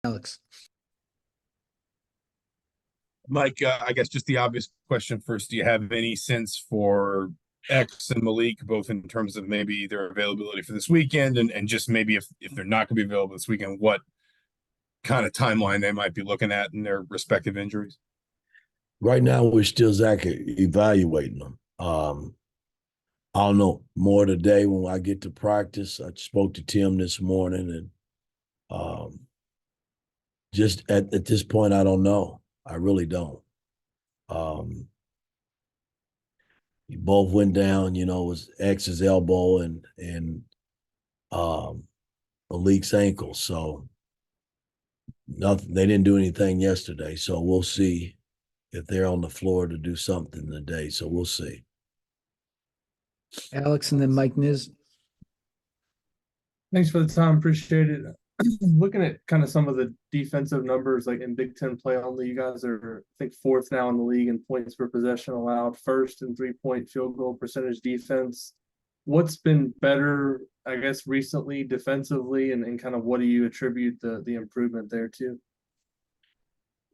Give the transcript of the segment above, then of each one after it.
Alex. Mike, I guess just the obvious question first. Do you have any sense for X and Malik, both in terms of maybe their availability for this weekend and just maybe if they're not going to be available this weekend, what kind of timeline they might be looking at in their respective injuries? Right now, we're still, Zach, evaluating them. I'll know more today when I get to practice. I spoke to Tim this morning, and just at this point, I don't know. I really don't. Both went down, it was X's elbow and Malik's ankle. So nothing. They didn't do anything yesterday. So we'll see if they're on the floor to do something today. So we'll see. Alex and then Mike Niz. Thanks for the time. Appreciate it. Looking at kind of some of the defensive numbers, like in Big Ten play only, you guys are, I think, fourth now in the league in points per possession allowed, first in 3-point field goal percentage defense. What's been better, I guess, recently defensively, and kind of what do you attribute the improvement there to?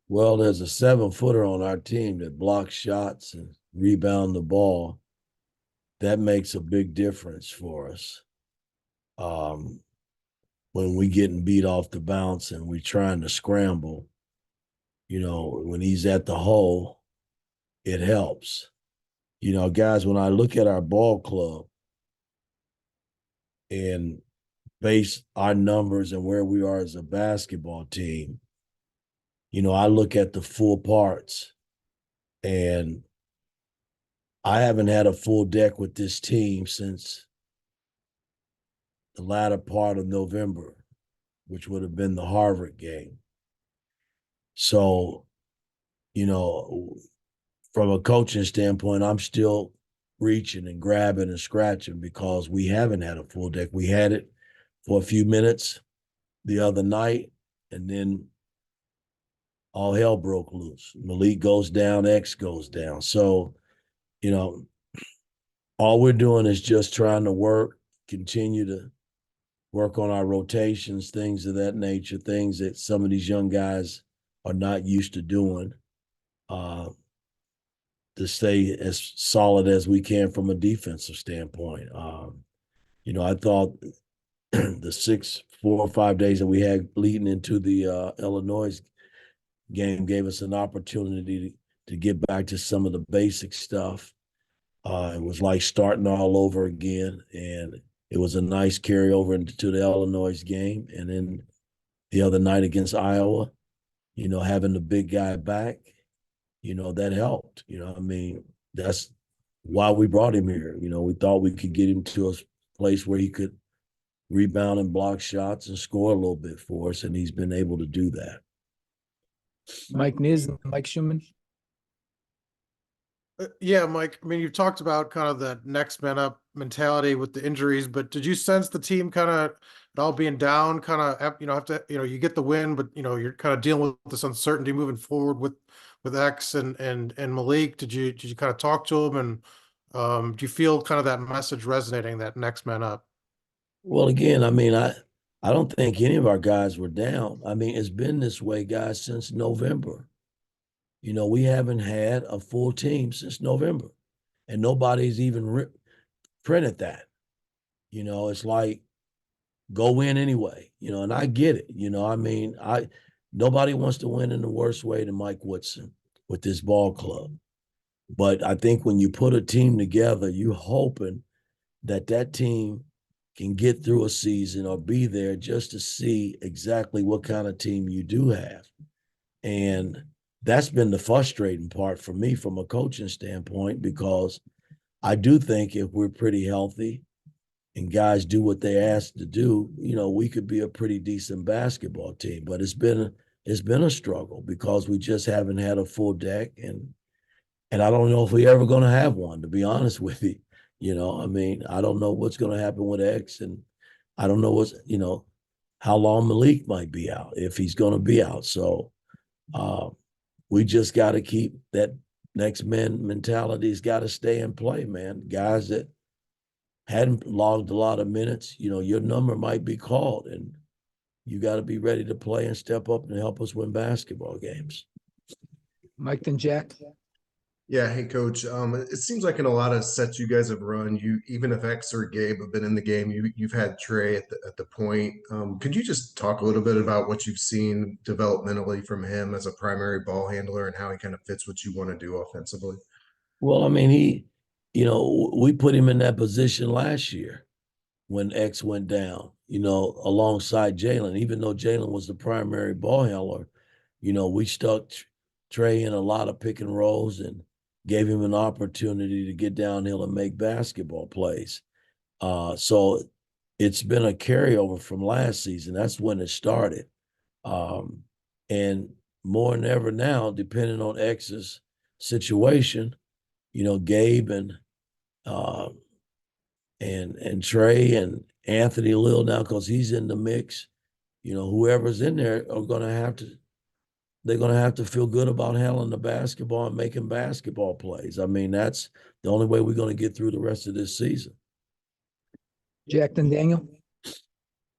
Well, there's a 7-footer on our team that blocks shots and rebound the ball. That makes a big difference for us. When we getting beat off the bounce and we trying to scramble, when he's at the hole, it helps. Guys, when I look at our ball club and base our numbers and where we are as a basketball team, I look at the full parts, and I haven't had a full deck with this team since the latter part of November, which would have been the Harvard game. So, from a coaching standpoint, I'm still reaching and grabbing and scratching because we haven't had a full deck. We had it for a few minutes the other night, and then all hell broke loose. Malik goes down, X goes down. So, all we're doing is just trying to continue to work on our rotations, things of that nature, things that some of these young guys are not used to doing, to stay as solid as we can from a defensive standpoint. I thought the 4 or 5 days that we had leading into the Illinois game gave us an opportunity to get back to some of the basic stuff. It was like starting all over again, and it was a nice carryover into the Illinois game. And then the other night against Iowa, having the big guy back, that helped. That's why we brought him here. We thought we could get him to a place where he could rebound and block shots and score a little bit for us, and he's been able to do that. Mike Niz and Mike Schumann. Yeah, Mike, you've talked about kind of the next man up mentality with the injuries, but did you sense the team kind of it all being down, kind of, have to, you get the win, but, you're kind of dealing with this uncertainty moving forward with X and Malik? Did you kind of talk to him, and do you feel kind of that message resonating, that next man up? Well, again, I don't think any of our guys were down. It's been this way, guys, since November. We haven't had a full team since November, and nobody's even printed that. It's like, go win anyway, and I get it. Nobody wants to win in the worst way than Mike Woodson with this ball club. But I think when you put a team together, you're hoping that team can get through a season or be there just to see exactly what kind of team you do have. And that's been the frustrating part for me from a coaching standpoint, because I do think if we're pretty healthy and guys do what they asked to do, we could be a pretty decent basketball team. But it's been a struggle because we just haven't had a full deck, and I don't know if we're ever going to have one, to be honest with you. I don't know what's going to happen with X, and I don't know how long Malik might be out, if he's going to be out. So we just got to keep that next man mentality's got to stay in play, man. Guys that hadn't logged a lot of minutes, your number might be called, and you got to be ready to play and step up and help us win basketball games. Mike, then Jack. Yeah, hey coach. It seems like in a lot of sets you guys have run, you even if X or Gabe have been in the game, you've had Trey at the point. Could you just talk a little bit about what you've seen developmentally from him as a primary ball handler and how he kind of fits what you want to do offensively? Well, I mean, we put him in that position last year when X went down, alongside Jalen. Even though Jalen was the primary ball handler, we stuck Trey in a lot of pick and rolls and gave him an opportunity to get downhill and make basketball plays. So it's been a carryover from last season. That's when it started. And more than ever now, depending on X's situation, Gabe and Trey and Anthony Lil now, because he's in the mix, whoever's in there they're going to have to feel good about handling the basketball and making basketball plays. I mean, that's the only way we're going to get through the rest of this season. Jack, then Daniel.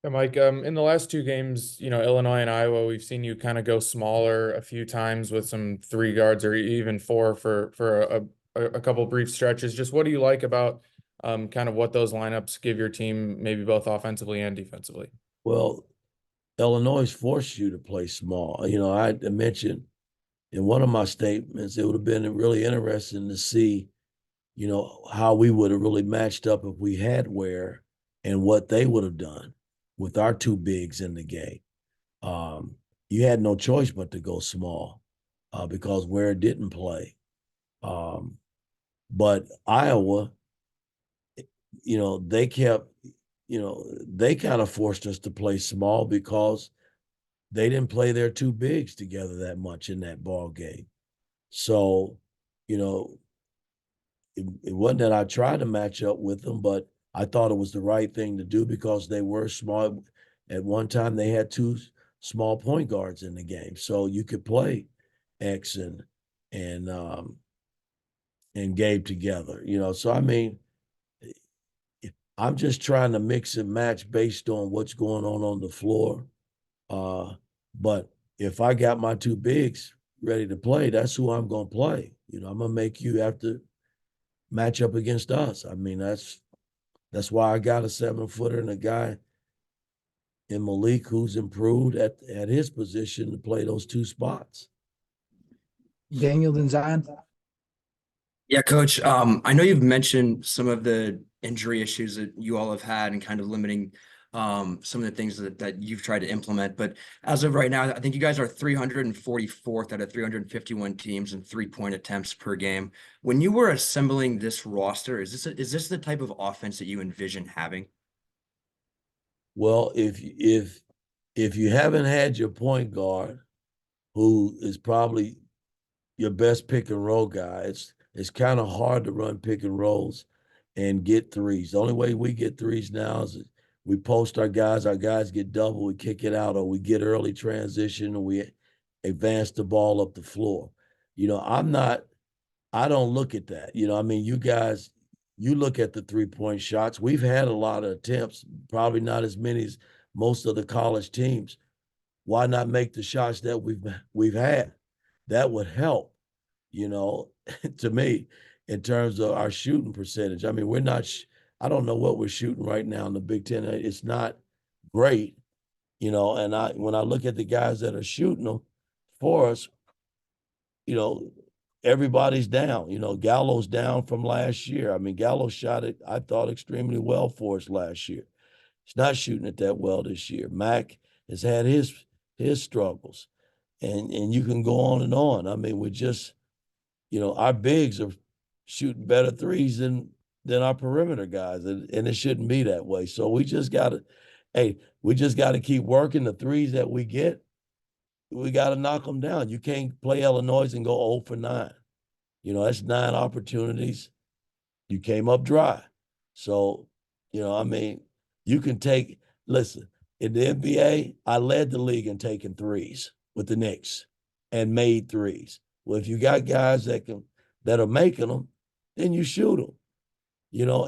Yeah, Mike, in the last two games, Illinois and Iowa, we've seen you kind of go smaller a few times with some 3 guards or even 4 for a couple brief stretches. Just what do you like about kind of what those lineups give your team, maybe both offensively and defensively? Well, Illinois forced you to play small. I mentioned in one of my statements, it would have been really interesting to see, how we would have really matched up if we had Ware and what they would have done with our 2 bigs in the game. You had no choice but to go small because Ware didn't play. But Iowa, they kept, they kind of forced us to play small because they didn't play their 2 bigs together that much in that ball game. So, it wasn't that I tried to match up with them, but I thought it was the right thing to do because they were small. At one time, they had 2 small point guards in the game, so you could play X and Gabe together. So I mean, I'm just trying to mix and match based on what's going on the floor. But if I got my 2 bigs ready to play, that's who I'm going to play. I'm going to make you have to match up against us. I mean, that's why I got a 7-footer and a guy in Malik who's improved at his position to play those 2 spots. Daniel, then Zion. Yeah, Coach. I know you've mentioned some of the injury issues that you all have had and kind of limiting some of the things that you've tried to implement. But as of right now, I think you guys are 344th out of 351 teams in 3-point attempts per game. When you were assembling this roster, is this the type of offense that you envision having? Well, if you haven't had your point guard, who is probably your best pick and roll guy, it's kind of hard to run pick and rolls and get threes. The only way we get threes now is we post our guys get double, we kick it out, or we get early transition and we advance the ball up the floor. I don't look at that. I mean, you guys, you look at the 3-point shots. We've had a lot of attempts, probably not as many as most of the college teams. Why not make the shots that we've had? That would help, to me, in terms of our shooting percentage. I mean, I don't know what we're shooting right now in the Big Ten. It's not great, and when I look at the guys that are shooting them for us, everybody's down. Gallo's down from last year. I mean, Gallo shot it, I thought, extremely well for us last year. He's not shooting it that well this year. Mac has had his struggles, and you can go on and on. I mean, we're just, our bigs are shooting better threes than our perimeter guys, and it shouldn't be that way. So we just got to keep working the threes that we get. We got to knock them down. You can't play Illinois and go 0 for 9. That's 9 opportunities. You came up dry. So, I mean, you can listen, in the NBA, I led the league in taking threes with the Knicks and made threes. Well, if you got guys that are making them, then you shoot them.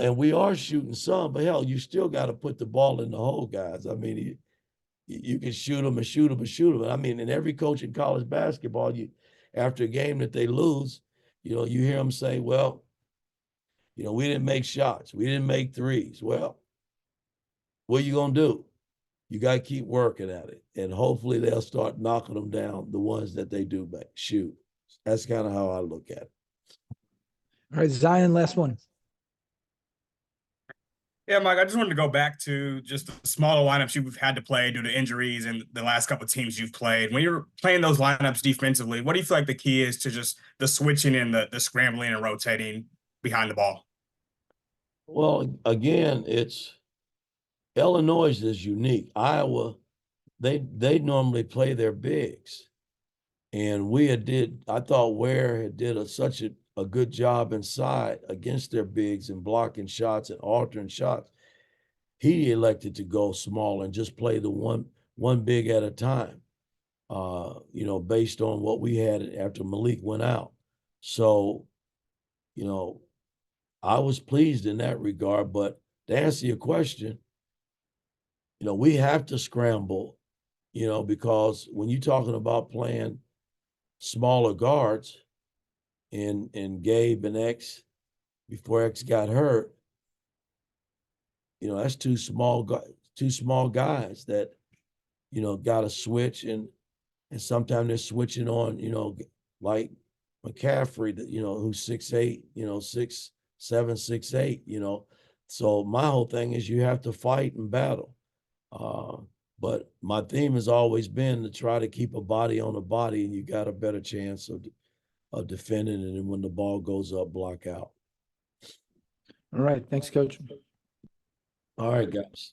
And we are shooting some, but hell, you still got to put the ball in the hole, guys. I mean, you can shoot them and shoot them and shoot them. I mean, and every coach in college basketball, after a game that they lose, you hear them say, well, we didn't make shots. We didn't make threes. Well, what are you going to do? You got to keep working at it. And hopefully they'll start knocking them down, the ones that they do shoot. That's kind of how I look at it. All right, Zion, last one. Yeah, Mike, I just wanted to go back to just the smaller lineups you've had to play due to injuries and the last couple of teams you've played. When you're playing those lineups defensively, what do you feel like the key is to just the switching and the scrambling and rotating behind the ball? Well, again, Illinois is unique. Iowa, they normally play their bigs. And I thought Ware had did such a good job inside against their bigs and blocking shots and altering shots. He elected to go small and just play the one big at a time, based on what we had after Malik went out. So, I was pleased in that regard, but to answer your question, we have to scramble, because when you're talking about playing smaller guards and Gabe and X before X got hurt, that's two small guys that, got to switch and sometimes they're switching on, like McCaffrey, that, who's 6'8", 6'7", 6'8", So my whole thing is you have to fight and battle. But my theme has always been to try to keep a body on a body, and you got a better chance of defending it. And when the ball goes up, block out. All right, thanks, Coach. All right, guys.